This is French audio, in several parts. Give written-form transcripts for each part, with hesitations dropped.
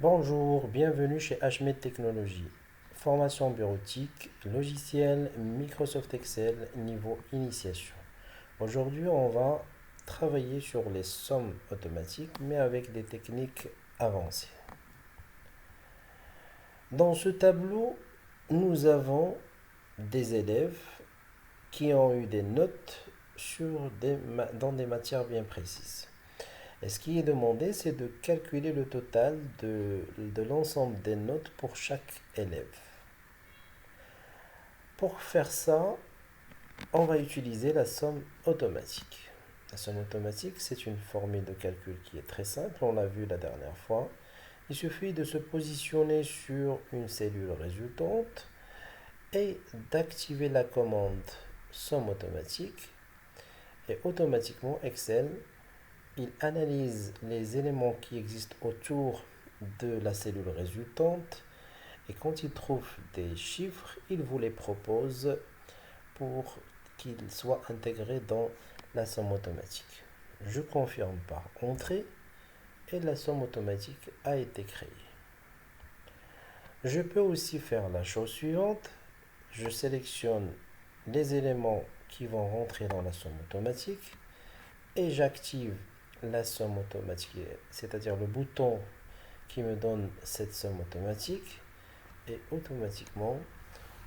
Bonjour, bienvenue chez HMED Technologies. Formation bureautique, logiciel, Microsoft Excel, niveau initiation. Aujourd'hui, on va travailler sur les sommes automatiques, mais avec des techniques avancées. Dans ce tableau, nous avons des élèves qui ont eu des notes dans des matières bien précises. Et ce qui est demandé, c'est de calculer le total de l'ensemble des notes pour chaque élève. Pour faire ça, on va utiliser la somme automatique. La somme automatique, c'est une formule de calcul qui est très simple, on l'a vu la dernière fois. Il suffit de se positionner sur une cellule résultante et d'activer la commande somme automatique. Et automatiquement, Excel il analyse les éléments qui existent autour de la cellule résultante et quand il trouve des chiffres, il vous les propose pour qu'ils soient intégrés dans la somme automatique. Je confirme par entrée et la somme automatique a été créée. Je peux aussi faire la chose suivante. Je sélectionne les éléments qui vont rentrer dans la somme automatique et j'active la somme automatique, c'est-à-dire le bouton qui me donne cette somme automatique et automatiquement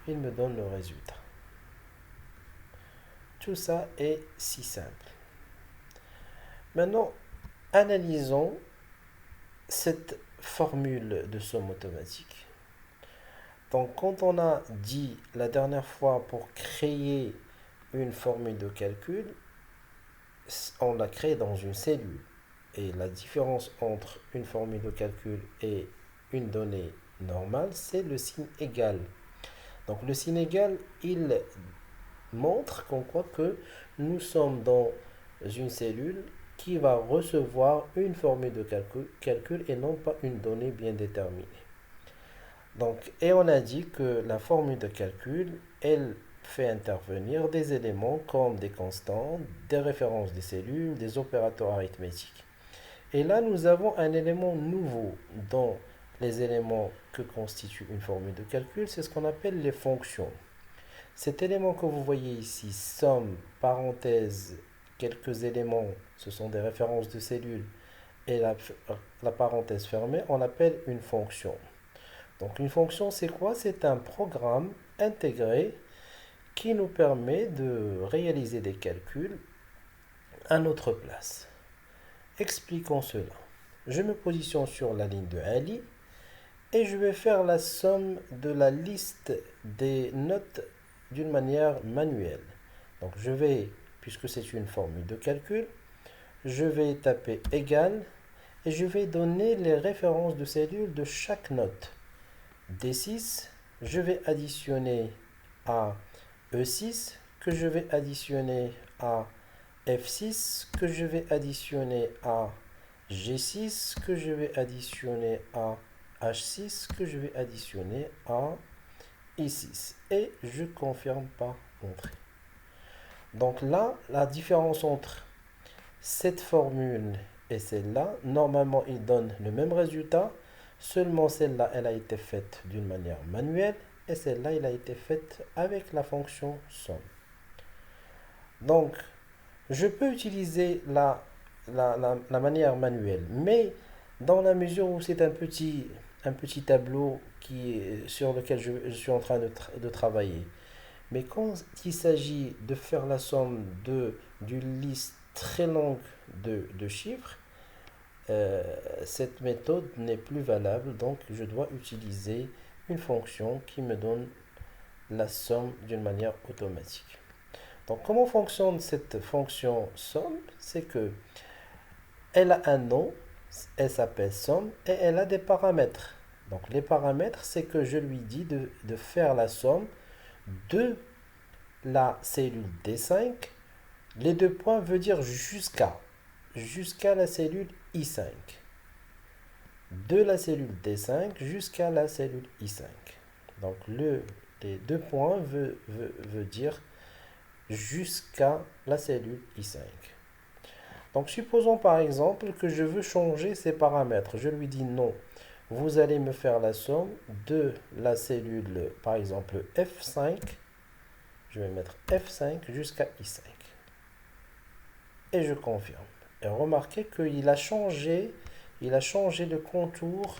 il me donne le résultat. Tout ça est si simple. Maintenant, analysons cette formule de somme automatique. Donc, quand on a dit la dernière fois pour créer une formule de calcul, on la crée dans une cellule. Et la différence entre une formule de calcul et une donnée normale, c'est le signe égal. Donc le signe égal, il montre qu'en quoi que nous sommes dans une cellule qui va recevoir une formule de calcul et non pas une donnée bien déterminée. Donc, et on a dit que la formule de calcul, elle fait intervenir des éléments comme des constantes, des références des cellules, des opérateurs arithmétiques. Et là, nous avons un élément nouveau dans les éléments que constitue une formule de calcul, c'est ce qu'on appelle les fonctions. Cet élément que vous voyez ici, somme, parenthèse, quelques éléments, ce sont des références de cellules, et la parenthèse fermée, on l'appelle une fonction. Donc une fonction, c'est quoi? C'est un programme intégré qui nous permet de réaliser des calculs à notre place. Expliquons cela. Je me positionne sur la ligne de Ali et je vais faire la somme de la liste des notes d'une manière manuelle. Donc je vais, puisque c'est une formule de calcul, je vais taper égal et je vais donner les références de cellules de chaque note. D6, je vais additionner à E6, que je vais additionner à F6, que je vais additionner à G6, que je vais additionner à H6, que je vais additionner à I6. Et je confirme par entrée. Donc là, la différence entre cette formule et celle-là, normalement, il donne le même résultat. Seulement celle-là, elle a été faite d'une manière manuelle et celle-là, elle a été faite avec la fonction somme. Donc, je peux utiliser la manière manuelle, mais dans la mesure où c'est un petit tableau sur lequel je suis en train de travailler. Mais quand il s'agit de faire la somme d'une liste très longue de chiffres, cette méthode n'est plus valable, donc je dois utiliser une fonction qui me donne la somme d'une manière automatique. Donc comment fonctionne cette fonction somme? C'est que elle a un nom, elle s'appelle somme et elle a des paramètres. Donc les paramètres, c'est que je lui dis de faire la somme de la cellule D5. Les deux points veut dire jusqu'à la cellule I5. De la cellule D5 jusqu'à la cellule I5. Donc les deux points veut dire jusqu'à la cellule I5. Donc supposons par exemple que je veux changer ces paramètres. Je lui dis non. vous allez me faire la somme de la cellule, par exemple F5, je vais mettre F5 jusqu'à I5. Et je confirme. Et remarquez qu'il a changé le contour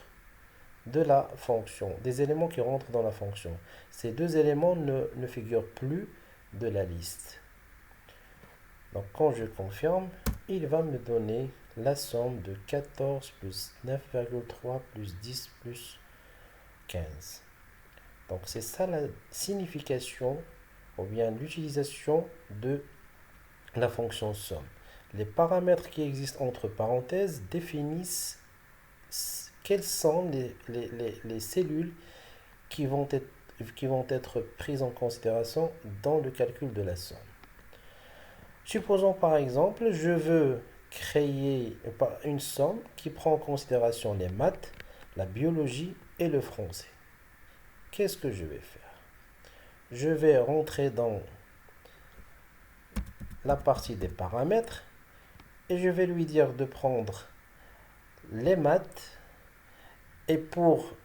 de la fonction, des éléments qui rentrent dans la fonction. Ces deux éléments ne figurent plus de la liste. Donc quand je confirme, il va me donner la somme de 14 plus 9,3 plus 10 plus 15. Donc c'est ça la signification ou bien l'utilisation de la fonction somme. Les paramètres qui existent entre parenthèses définissent quelles sont les cellules qui vont être prises en considération dans le calcul de la somme. Supposons par exemple, je veux créer une somme qui prend en considération les maths, la biologie et le français. Qu'est-ce que je vais faire? Je vais rentrer dans la partie des paramètres et je vais lui dire de prendre les maths et pour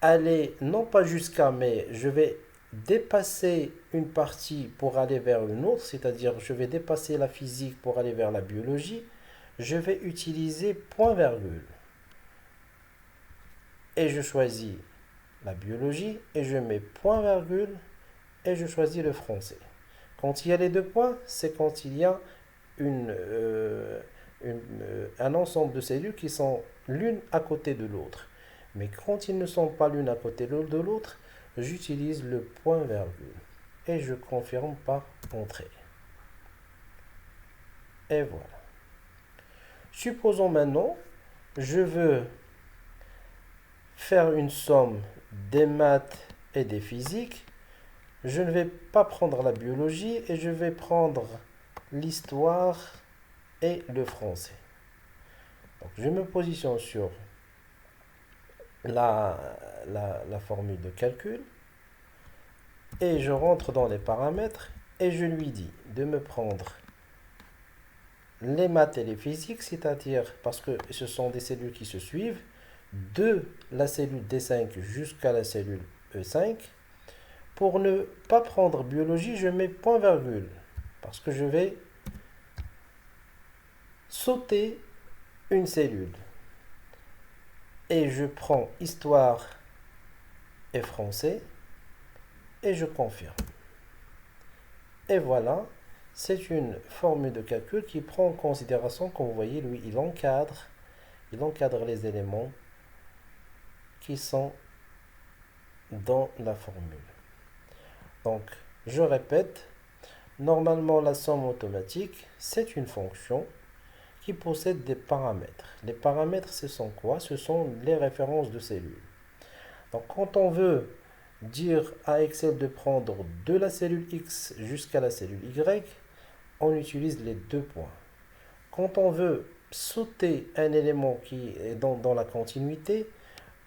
aller non pas jusqu'à, mais je vais dépasser une partie pour aller vers une autre, c'est-à-dire je vais dépasser la physique pour aller vers la biologie, je vais utiliser point-virgule. Et je choisis la biologie et je mets point-virgule et je choisis le français. Quand il y a les deux points, c'est quand il y a un ensemble de cellules qui sont l'une à côté de l'autre. Mais quand ils ne sont pas l'une à côté de l'autre, j'utilise le point-virgule. Et je confirme par entrée. Et voilà. Supposons maintenant, je veux faire une somme des maths et des physiques. Je ne vais pas prendre la biologie et je vais prendre l'histoire et le français. Donc, je me positionne sur la formule de calcul et je rentre dans les paramètres et je lui dis de me prendre les maths et les physiques, c'est-à-dire parce que ce sont des cellules qui se suivent, de la cellule D5 jusqu'à la cellule E5. Pour ne pas prendre biologie, je mets point-virgule parce que je vais sauter une cellule. Et je prends histoire et français et je confirme. Et voilà, c'est une formule de calcul qui prend en considération, comme vous voyez, lui, il encadre les éléments qui sont dans la formule. Donc, je répète, normalement la somme automatique, c'est une fonction qui possède des paramètres. Les paramètres, ce sont quoi? Ce sont les références de cellules. Donc, quand on veut dire à Excel de prendre de la cellule X jusqu'à la cellule Y, on utilise les deux points. Quand on veut sauter un élément qui est dans la continuité,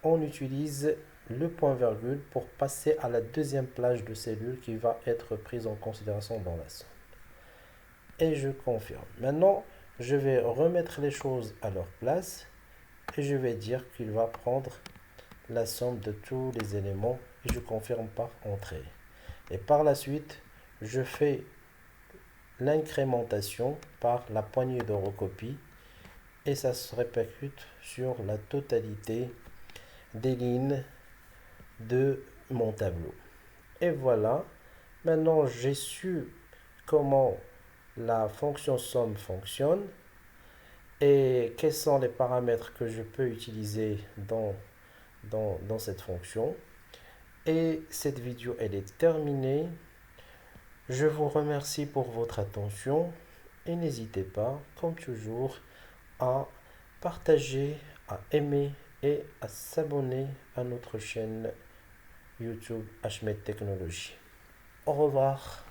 on utilise le point-virgule pour passer à la deuxième plage de cellules qui va être prise en considération dans la somme. Et je confirme. Maintenant, je vais remettre les choses à leur place et je vais dire qu'il va prendre la somme de tous les éléments et je confirme par entrée. Et par la suite, je fais l'incrémentation par la poignée de recopie et ça se répercute sur la totalité des lignes de mon tableau. Et voilà, maintenant j'ai su comment la fonction somme fonctionne et quels sont les paramètres que je peux utiliser dans cette fonction. Et cette vidéo, elle est terminée. Je vous remercie pour votre attention et n'hésitez pas, comme toujours, à partager, à aimer et à s'abonner à notre chaîne YouTube Ahmed Technologie. Au revoir.